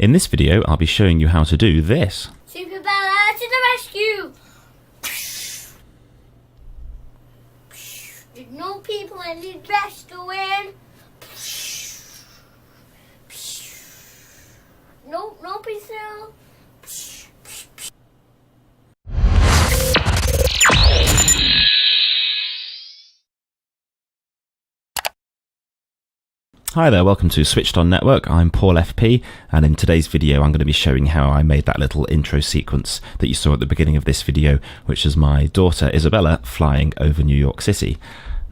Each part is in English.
In this video, I'll be showing you how to do this. Super Bella to the rescue! There's no people in the dress to win. No people. Hi there, welcome to Switched On Network. I'm Paul FP, and in today's video I'm going to be showing how I made that little intro sequence that you saw at the beginning of this video, which is my daughter Isabella flying over New York City.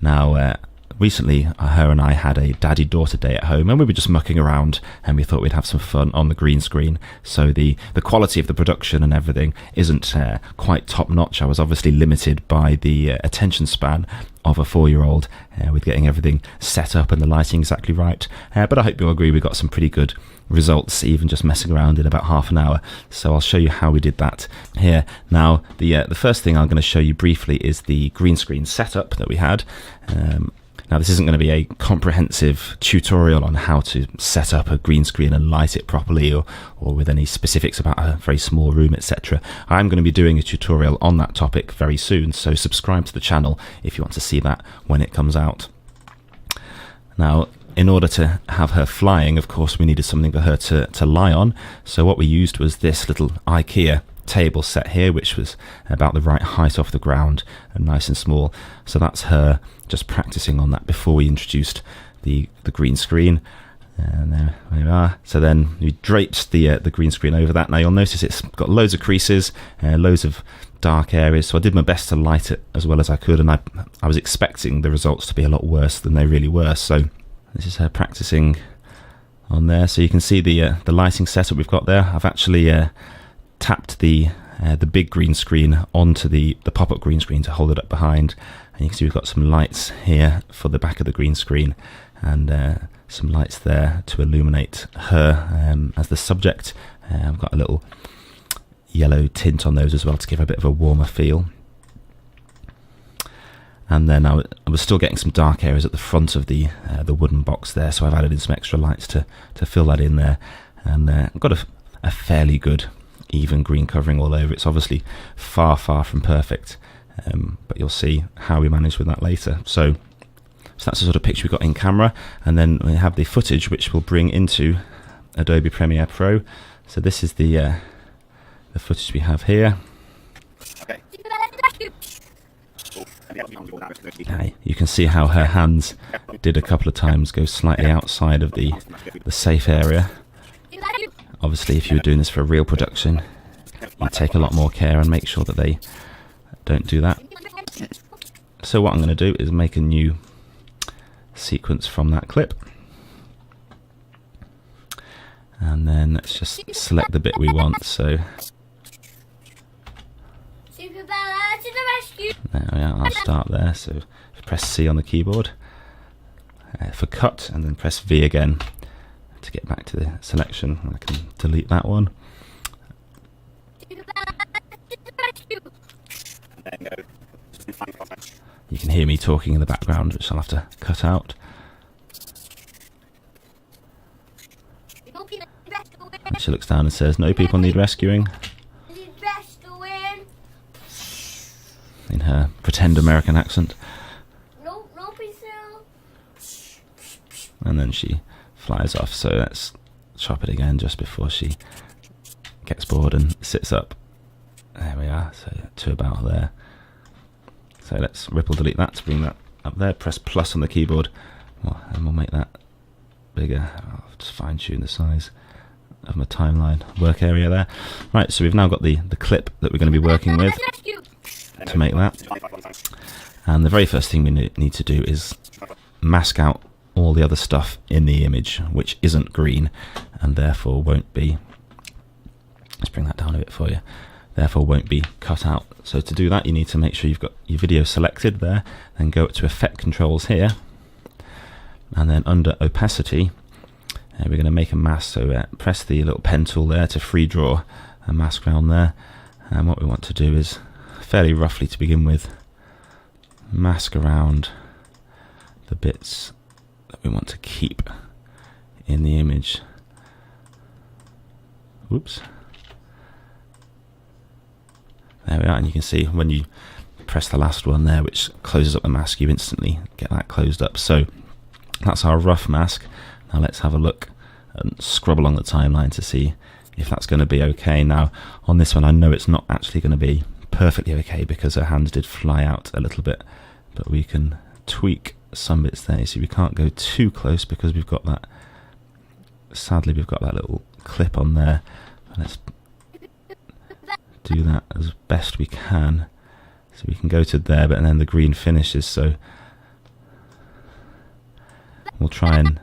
Now, recently her and I had a daddy-daughter day at home, and we were just mucking around and we thought we'd have some fun on the green screen. So the quality of the production and everything isn't quite top-notch. I was obviously limited by the attention span of a 4-year-old with getting everything set up and the lighting exactly right, but I hope you'll agree we got some pretty good results even just messing around in about half an hour. So I'll show you how we did that here. Now the first thing I'm going to show you briefly is the green screen setup that we had. Now this isn't going to be a comprehensive tutorial on how to set up a green screen and light it properly, or with any specifics about a very small room, etc. I'm going to be doing a tutorial on that topic very soon, so subscribe to the channel if you want to see that when it comes out. Now, in order to have her flying, of course, we needed something for her to lie on, so what we used was this little IKEA table set here, which was about the right height off the ground and nice and small. So that's her just practicing on that before we introduced the green screen. And there we are. So then we draped the green screen over that. Now you'll notice it's got loads of creases, loads of dark areas, so I did my best to light it as well as I could, and I was expecting the results to be a lot worse than they really were. So this is her practicing on there. So you can see the lighting setup we've got there. I've actually tapped the big green screen onto the pop-up green screen to hold it up behind, and you can see we've got some lights here for the back of the green screen, and some lights there to illuminate her as the subject. I've got a little yellow tint on those as well to give a bit of a warmer feel. And then I was still getting some dark areas at the front of the wooden box there, so I've added in some extra lights to fill that in there, and I've got a fairly good even green covering all over. It's obviously far from perfect, but you'll see how we managed with that later. So that's the sort of picture we got in camera, and then we have the footage which we'll bring into Adobe Premiere Pro. So this is the footage we have here. Okay. You can see how her hands did a couple of times go slightly outside of the safe area. Obviously, if you were doing this for a real production, you take a lot more care and make sure that they don't do that. So what I'm going to do is make a new sequence from that clip. And then let's just select the bit we want. So Super Bella to the rescue! there we are, I'll start there. So press C on the keyboard for cut, and then press V again to get back to the selection. I can delete that one. You can hear me talking in the background, which I'll have to cut out. And she looks down and says, "No people need rescuing," in her pretend American accent. And then she flies off. So let's chop it again just before she gets bored and sits up. There we are, so to about there. So let's ripple delete that to bring that up there. Press plus on the keyboard, and we'll make that bigger. I'll just fine tune the size of my timeline work area there. Right, so we've now got the clip that we're going to be working with to make that. And the very first thing we need to do is mask out all the other stuff in the image which isn't green and therefore won't be, let's bring that down a bit for you, therefore won't be cut out. So to do that you need to make sure you've got your video selected there, then go up to effect controls here, and then under opacity we're going to make a mask. So press the little pen tool there to free draw a mask around there, and what we want to do is fairly roughly to begin with mask around the bits that we want to keep in the image. Whoops. There we are, and you can see when you press the last one there, which closes up the mask, you instantly get that closed up. So that's our rough mask. Now let's have a look and scrub along the timeline to see if that's going to be okay. Now on this one I know it's not actually going to be perfectly okay because her hands did fly out a little bit, but we can tweak some bits there. So we can't go too close because we've got that, sadly we've got that little clip on there. Let's do that as best we can. So we can go to there, but then the green finishes, so we'll try and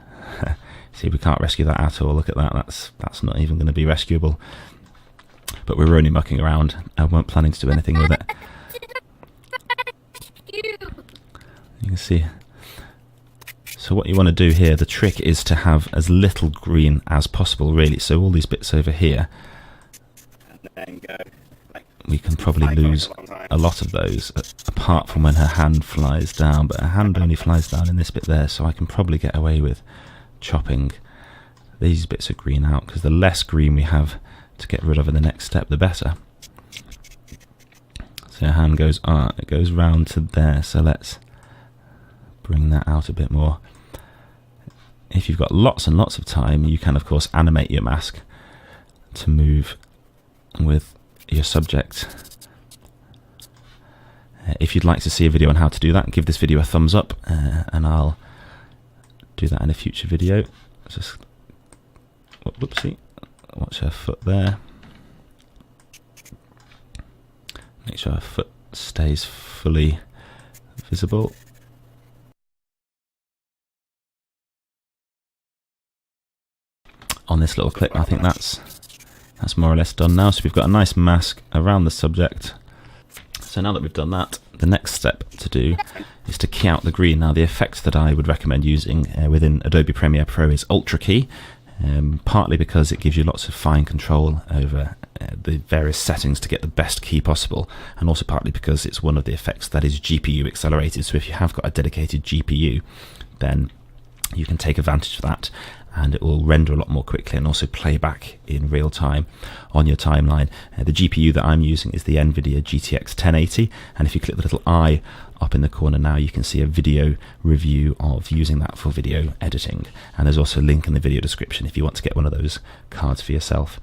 see if we can't rescue that at all. Look at that, that's not even going to be rescuable. But we were only mucking around and weren't planning to do anything with it. You can see. So what you want to do here, the trick is to have as little green as possible, really. So all these bits over here, we can probably lose a lot of those, apart from when her hand flies down. But her hand only flies down in this bit there, so I can probably get away with chopping these bits of green out, because the less green we have to get rid of in the next step, the better. So her hand goes, it goes round to there, so let's bring that out a bit more. If you've got lots and lots of time, you can of course animate your mask to move with your subject. If you'd like to see a video on how to do that, give this video a thumbs up, and I'll do that in a future video. Just whoopsie, watch her foot there. Make sure her foot stays fully visible. On this little clip, I think that's more or less done now. So we've got a nice mask around the subject. So now that we've done that, the next step to do is to key out the green. Now the effect that I would recommend using within Adobe Premiere Pro is Ultra Key, partly because it gives you lots of fine control over the various settings to get the best key possible, and also partly because it's one of the effects that is GPU accelerated. So if you have got a dedicated GPU, then you can take advantage of that, and it will render a lot more quickly and also play back in real time on your timeline. The GPU that I'm using is the NVIDIA GTX 1080, and if you click the little eye up in the corner now, you can see a video review of using that for video editing, and there's also a link in the video description if you want to get one of those cards for yourself.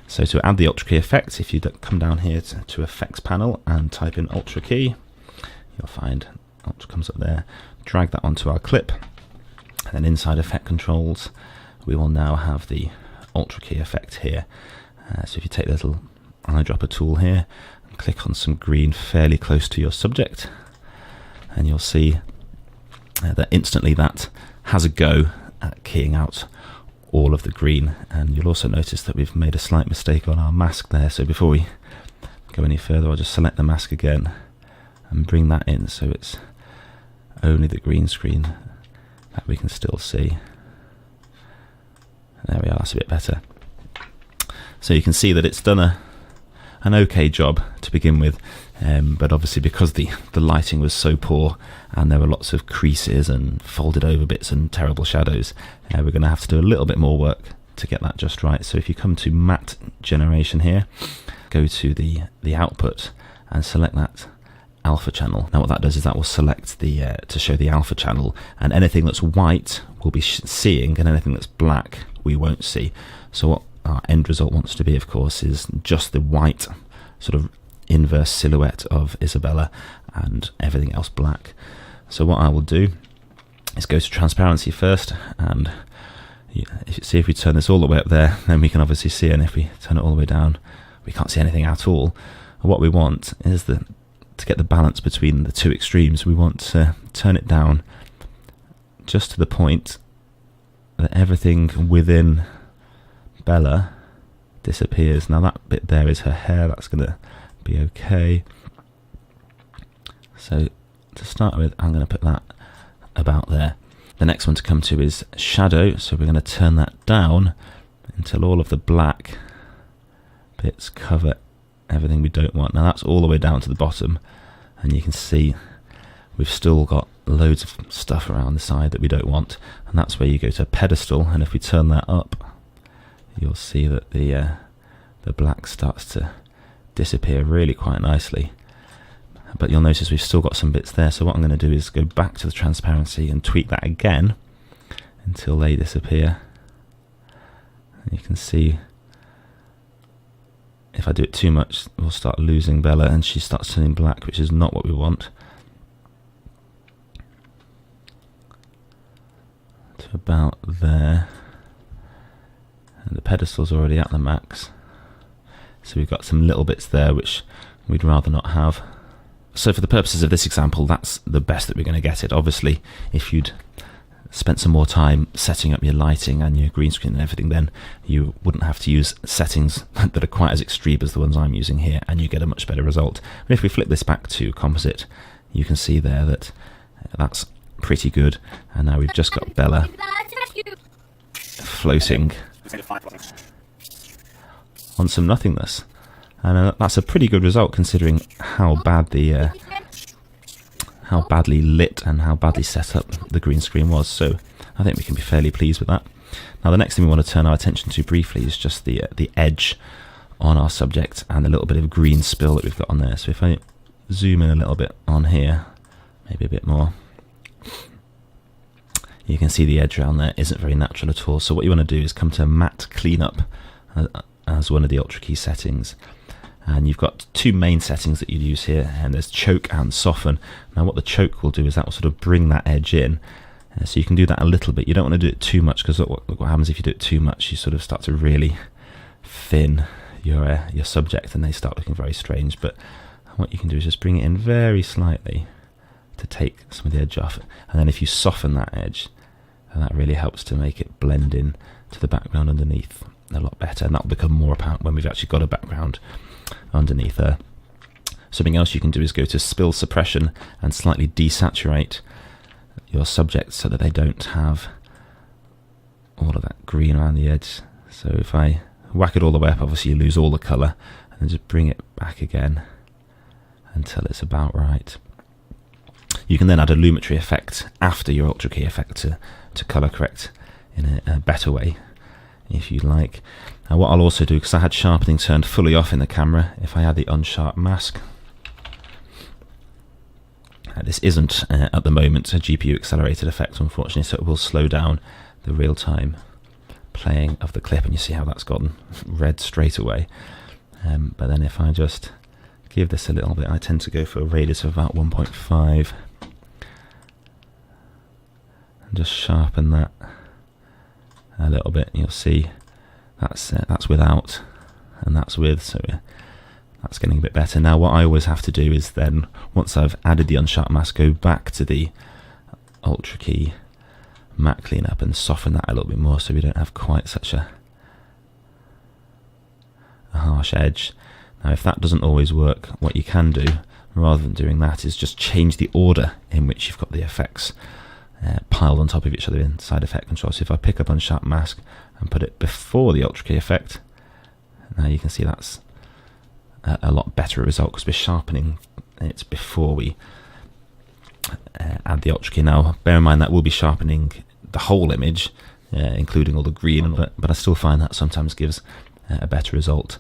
So to add the Ultra Key effect, if you come down here to Effects panel and type in Ultra Key, you'll find Ultra comes up there. Drag that onto our clip, and then inside Effect Controls we will now have the Ultra Key effect here. So if you take the little eyedropper tool here and click on some green fairly close to your subject, and you'll see that instantly that has a go at keying out all of the green. And you'll also notice that we've made a slight mistake on our mask there. So before we go any further, I'll just select the mask again and bring that in so it's only the green screen that we can still see. There we are, that's a bit better. So you can see that it's done an okay job to begin with, but obviously because the lighting was so poor and there were lots of creases and folded over bits and terrible shadows, we're going to have to do a little bit more work to get that just right. So if you come to matte generation here, go to the output and select that alpha channel. Now what that does is that will select the to show the alpha channel, and anything that's white we'll be seeing and anything that's black we won't see. So what our end result wants to be, of course, is just the white sort of inverse silhouette of Isabella and everything else black. So what I will do is go to transparency first, and if we turn this all the way up there, then we can obviously see, and if we turn it all the way down we can't see anything at all. What we want is to get the balance between the two extremes. We want to turn it down just to the point that everything within Bella disappears. Now that bit there is her hair, that's going to be okay. So to start with, I'm going to put that about there. The next one to come to is shadow, so we're going to turn that down until all of the black bits cover everything we don't want. Now that's all the way down to the bottom, and you can see we've still got loads of stuff around the side that we don't want, and that's where you go to pedestal, and if we turn that up you'll see that the the black starts to disappear really quite nicely. But you'll notice we've still got some bits there, so what I'm going to do is go back to the transparency and tweak that again until they disappear. And you can see if I do it too much, we'll start losing Bella and she starts turning black, which is not what we want. To about there. And the pedestal's already at the max. So we've got some little bits there which we'd rather not have. So for the purposes of this example, that's the best that we're going to get it. Obviously, if you'd spent some more time setting up your lighting and your green screen and everything, then you wouldn't have to use settings that are quite as extreme as the ones I'm using here, and you get a much better result. But if we flip this back to composite, you can see there that that's pretty good. And now we've just got Bella floating on some nothingness. And that's a pretty good result considering how bad the how badly lit and how badly set up the green screen was. So I think we can be fairly pleased with that. Now the next thing we want to turn our attention to briefly is just the edge on our subject and the little bit of green spill that we've got on there. So if I zoom in a little bit on here, maybe a bit more, you can see the edge around there isn't very natural at all. So what you want to do is come to matte cleanup as one of the Ultra key settings. And you've got two main settings that you use here, and there's choke and soften. Now what the choke will do is that will sort of bring that edge in. So you can do that a little bit. You don't want to do it too much, because look what happens if you do it too much. You sort of start to really thin your subject and they start looking very strange. But what you can do is just bring it in very slightly to take some of the edge off. And then if you soften that edge, and that really helps to make it blend in to the background underneath a lot better. And that will become more apparent when we've actually got a background underneath there. Something else you can do is go to spill suppression and slightly desaturate your subjects so that they don't have all of that green around the edge. So if I whack it all the way up, obviously you lose all the colour, and then just bring it back again until it's about right. You can then add a lumetri effect after your Ultra key effect to colour correct in a better way if you like. And what I'll also do, because I had sharpening turned fully off in the camera, if I add the unsharp mask, this isn't at the moment a GPU accelerated effect unfortunately, so it will slow down the real-time playing of the clip, and you see how that's gotten red straight away. But then if I just give this a little bit, I tend to go for a radius of about 1.5 and just sharpen that a little bit. You'll see that's without and that's with, so that's getting a bit better. Now what I always have to do is then, once I've added the unsharp mask, go back to the Ultra key matte cleanup and soften that a little bit more so we don't have quite such a harsh edge. Now if that doesn't always work, what you can do rather than doing that is just change the order in which you've got the effects piled on top of each other inside effect control. So if I pick up unsharp mask and put it before the Ultra key effect, now you can see that's a lot better result because we're sharpening it before we add the Ultra key. Now bear in mind that we'll be sharpening the whole image, including all the green, but I still find that sometimes gives a better result.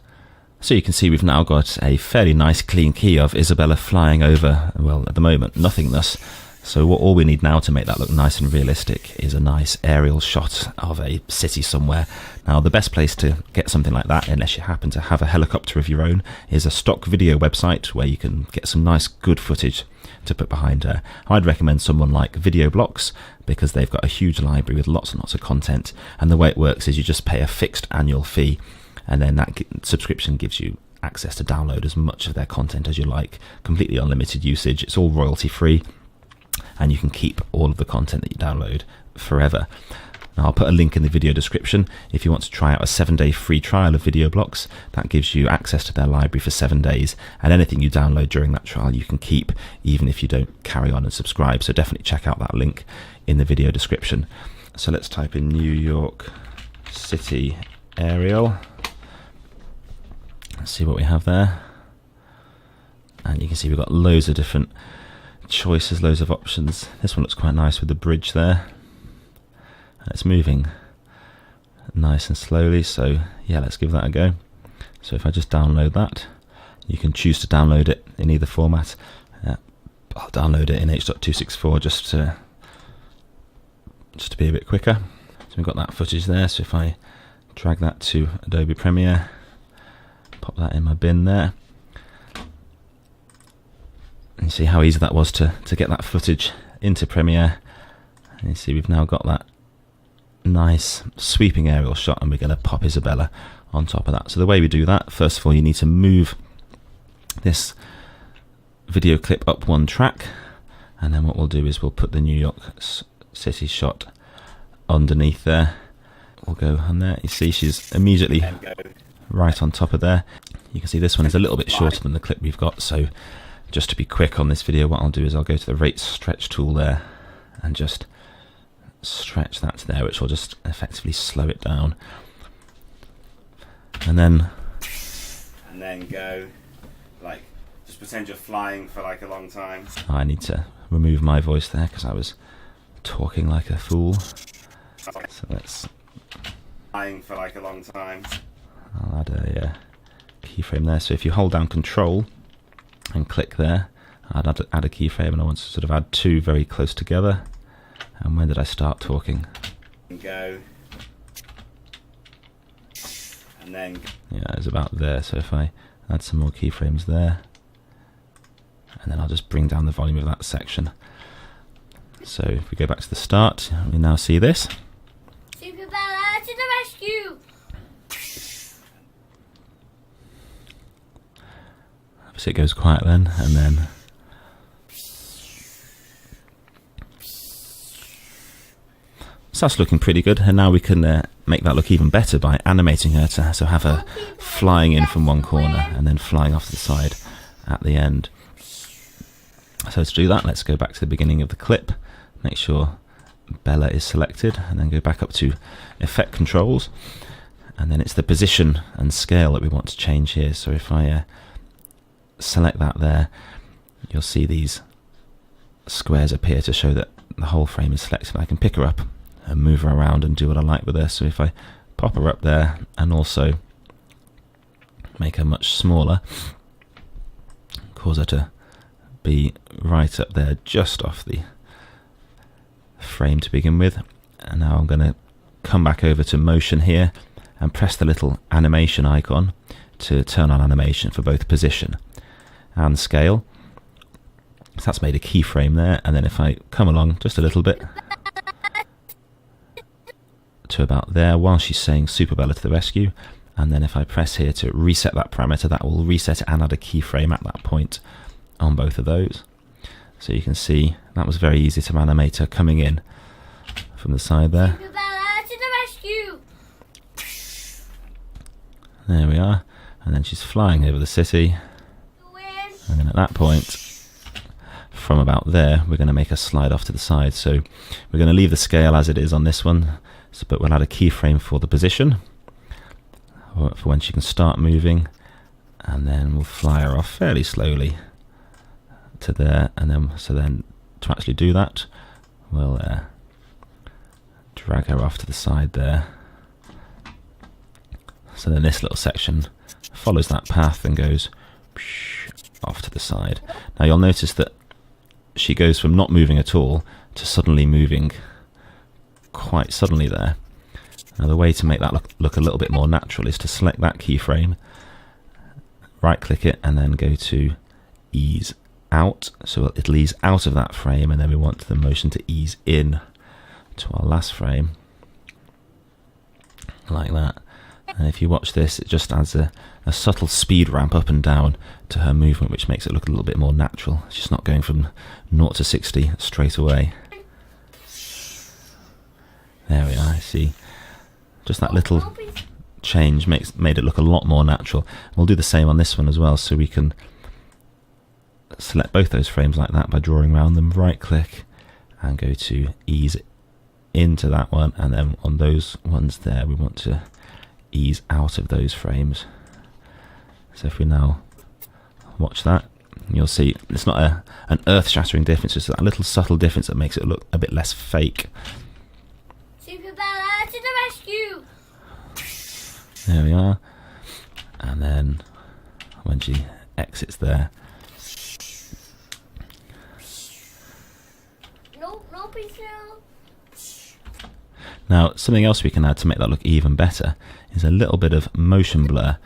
So you can see we've now got a fairly nice clean key of Isabella flying over, well at the moment, nothingness. So all we need now to make that look nice and realistic is a nice aerial shot of a city somewhere. Now the best place to get something like that, unless you happen to have a helicopter of your own, is a stock video website where you can get some nice good footage to put behind her. I'd recommend someone like Video Blocks because they've got a huge library with lots and lots of content, and the way it works is you just pay a fixed annual fee, and then that subscription gives you access to download as much of their content as you like, completely unlimited usage. It's all royalty free, and you can keep all of the content that you download forever. Now I'll put a link in the video description if you want to try out a 7-day free trial of Video Blocks. That gives you access to their library for 7 days, and anything you download during that trial you can keep even if you don't carry on and subscribe. So definitely check out that link in the video description. So let's type in New York City aerial. Let's see what we have there, and you can see we've got loads of different choices, loads of options. This one looks quite nice with the bridge there, and it's moving nice and slowly, so yeah, let's give that a go. So if I just download that, you can choose to download it in either format. I'll download it in H.264 just to be a bit quicker. So we've got that footage there, so if I drag that to Adobe Premiere, pop that in my bin there, and you see how easy that was to get that footage into Premiere. And you see we've now got that nice sweeping aerial shot, and we're going to pop Isabella on top of that. So the way we do that, first of all, you need to move this video clip up one track, and then what we'll do is we'll put the New York City shot underneath there. We'll go on there. You see she's immediately right on top of there. You can see this one is a little bit shorter than the clip we've got, so just to be quick on this video, what I'll do is I'll go to the rate stretch tool there and just stretch that to there, which will just effectively slow it down. And then go, like, just pretend you're flying for like a long time. I need to remove my voice there because I was talking like a fool. So let's Flying for like a long time. I'll add a keyframe there. So if you hold down Control and click there, I'd add a keyframe, and I want to sort of add two very close together. And when did I start talking? Go. And then Yeah, it's about there. So if I add some more keyframes there, and then I'll just bring down the volume of that section. So if we go back to the start, we now see this. Super Bella to the rescue! Obviously it goes quiet then, and then so that's looking pretty good. And now we can make that look even better by animating her to have her flying in from one corner and then flying off to the side at the end. So to do that, let's go back to the beginning of the clip, make sure Bella is selected, and then go back up to Effect Controls, and then it's the position and scale that we want to change here. So if I select that there, you'll see these squares appear to show that the whole frame is selected. I can pick her up and move her around and do what I like with her. So if I pop her up there and also make her much smaller, cause her to be right up there just off the frame to begin with. And now I'm going to come back over to motion here and press the little animation icon to turn on animation for both position and scale. So that's made a keyframe there, and then if I come along just a little bit to about there while she's saying Super Bella to the rescue, and then if I press here to reset that parameter, that will reset it and add a keyframe at that point on both of those. So you can see that was very easy to animate her coming in from the side there. Super Bella to the rescue! There we are, and then she's flying over the city, and then at that point, from about there, we're going to make her slide off to the side. So we're going to leave the scale as it is on this one, but we'll add a keyframe for the position, for when she can start moving, and then we'll fly her off fairly slowly to there, and then to actually do that, we'll drag her off to the side there. So then this little section follows that path and goes off to the side. Now you'll notice that she goes from not moving at all to suddenly moving quite suddenly there. Now the way to make that look a little bit more natural is to select that keyframe, right click it, and then go to ease out, so it'll ease out of that frame, and then we want the motion to ease in to our last frame like that. And if you watch this, it just adds a subtle speed ramp up and down to her movement, which makes it look a little bit more natural. She's not going from 0 to 60 straight away. There we are. I see. Just that little change made it look a lot more natural. We'll do the same on this one as well, so we can select both those frames like that by drawing around them, right click and go to ease into that one, and then on those ones there we want to ease out of those frames. So if we now watch that, you'll see it's not an earth-shattering difference, it's that little subtle difference that makes it look a bit less fake. Super Bella to the rescue! There we are. And then when she exits there. No, please no. Now, something else we can add to make that look even better is a little bit of motion blur.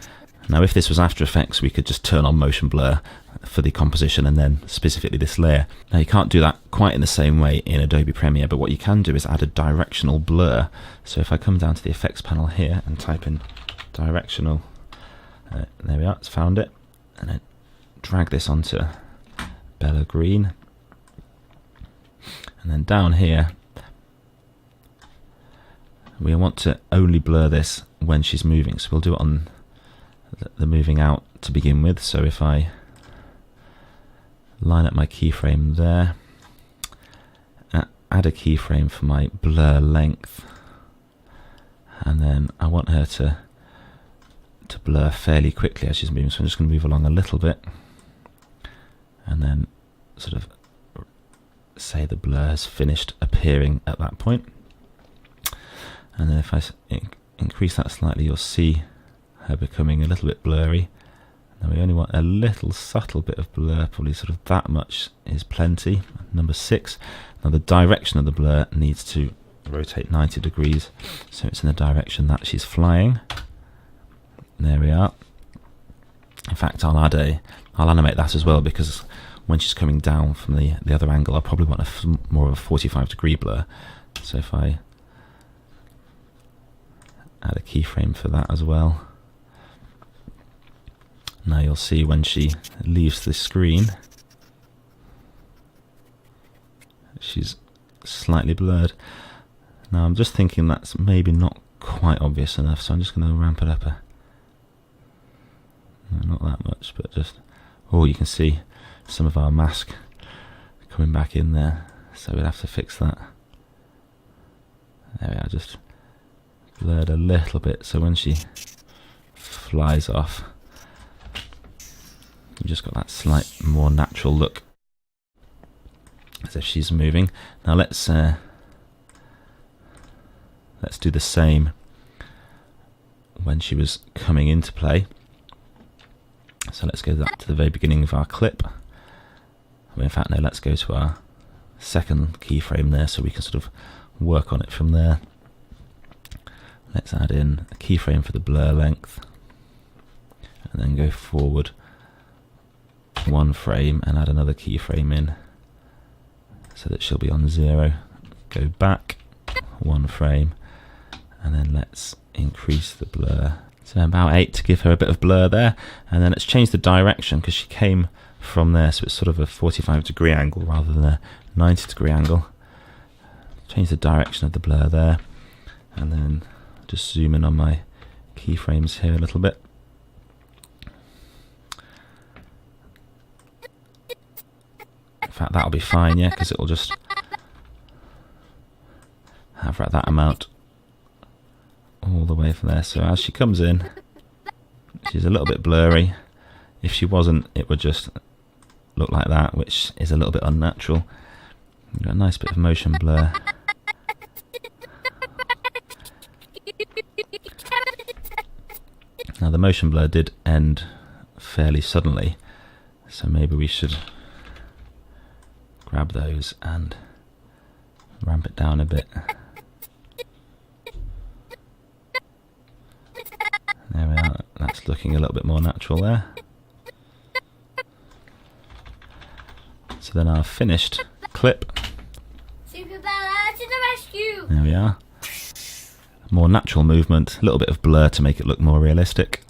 Now, if this was After Effects, we could just turn on motion blur for the composition and then specifically this layer. Now, you can't do that quite in the same way in Adobe Premiere, but what you can do is add a directional blur. So if I come down to the effects panel here and type in directional, there we are, it's found it, and then drag this onto Bella Green, and then down here we want to only blur this when she's moving, so we'll do it on the moving out to begin with. So if I line up my keyframe there, add a keyframe for my blur length, and then I want her to blur fairly quickly as she's moving, so I'm just going to move along a little bit and then sort of say the blur has finished appearing at that point. And then if I increase that slightly, you'll see her becoming a little bit blurry. Now we only want a little subtle bit of blur, probably sort of that much is plenty. Number 6. Now the direction of the blur needs to rotate 90 degrees, so it's in the direction that she's flying. There we are. In fact, I'll animate that as well, because when she's coming down from the other angle, I probably want more of a 45-degree blur. So if I add a keyframe for that as well. Now you'll see when she leaves the screen, she's slightly blurred. Now I'm just thinking that's maybe not quite obvious enough, so I'm just going to ramp it up not that much, but just, oh, you can see some of our mask coming back in there, so we'll have to fix that. There we are, just blurred a little bit, so when she flies off, you just got that slight more natural look as if she's moving. Now let's do the same when she was coming into play. So let's go back to the very beginning of our clip. In fact, no, let's go to our second keyframe there, so we can sort of work on it from there. Let's add in a keyframe for the blur length, and then go forward 1 frame and add another keyframe in so that she'll be on 0. Go back 1 frame, and then let's increase the blur. So about 8 to give her a bit of blur there, and then let's change the direction because she came from there, so it's sort of a 45-degree angle rather than a 90-degree angle. Change the direction of the blur there, and then just zoom in on my keyframes here a little bit. In fact, that'll be fine, yeah, because it'll just have that amount all the way from there. So as she comes in, she's a little bit blurry. If she wasn't, it would just look like that, which is a little bit unnatural. You've got a nice bit of motion blur. Now the motion blur did end fairly suddenly, so maybe we should grab those and ramp it down a bit. There we are, that's looking a little bit more natural there. So then our finished clip. Super Bella to the rescue! There we are. More natural movement, a little bit of blur to make it look more realistic.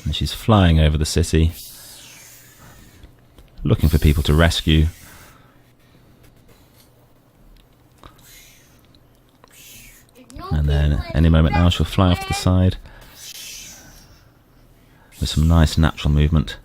And she's flying over the city, looking for people to rescue. And then any moment now she'll fly off to the side with some nice natural movement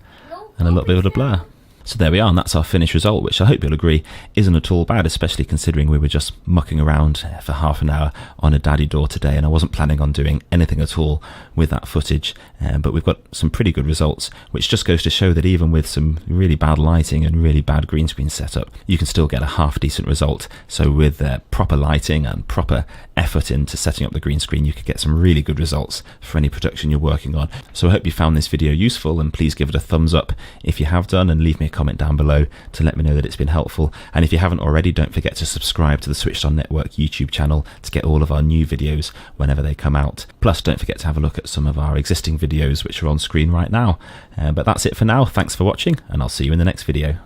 and a little bit of a blur. So there we are, and that's our finished result, which I hope you'll agree isn't at all bad, especially considering we were just mucking around for half an hour on a daddy door today, and I wasn't planning on doing anything at all with that footage. But we've got some pretty good results, which just goes to show that even with some really bad lighting and really bad green screen setup, you can still get a half decent result. So with proper lighting and proper effort into setting up the green screen, you could get some really good results for any production you're working on. So I hope you found this video useful, and please give it a thumbs up if you have done, and leave me a comment down below to let me know that it's been helpful. And if you haven't already, don't forget to subscribe to the Switched On Network YouTube channel to get all of our new videos whenever they come out. Plus, don't forget to have a look at some of our existing videos which are on screen right now. But that's it for now. Thanks for watching, and I'll see you in the next video.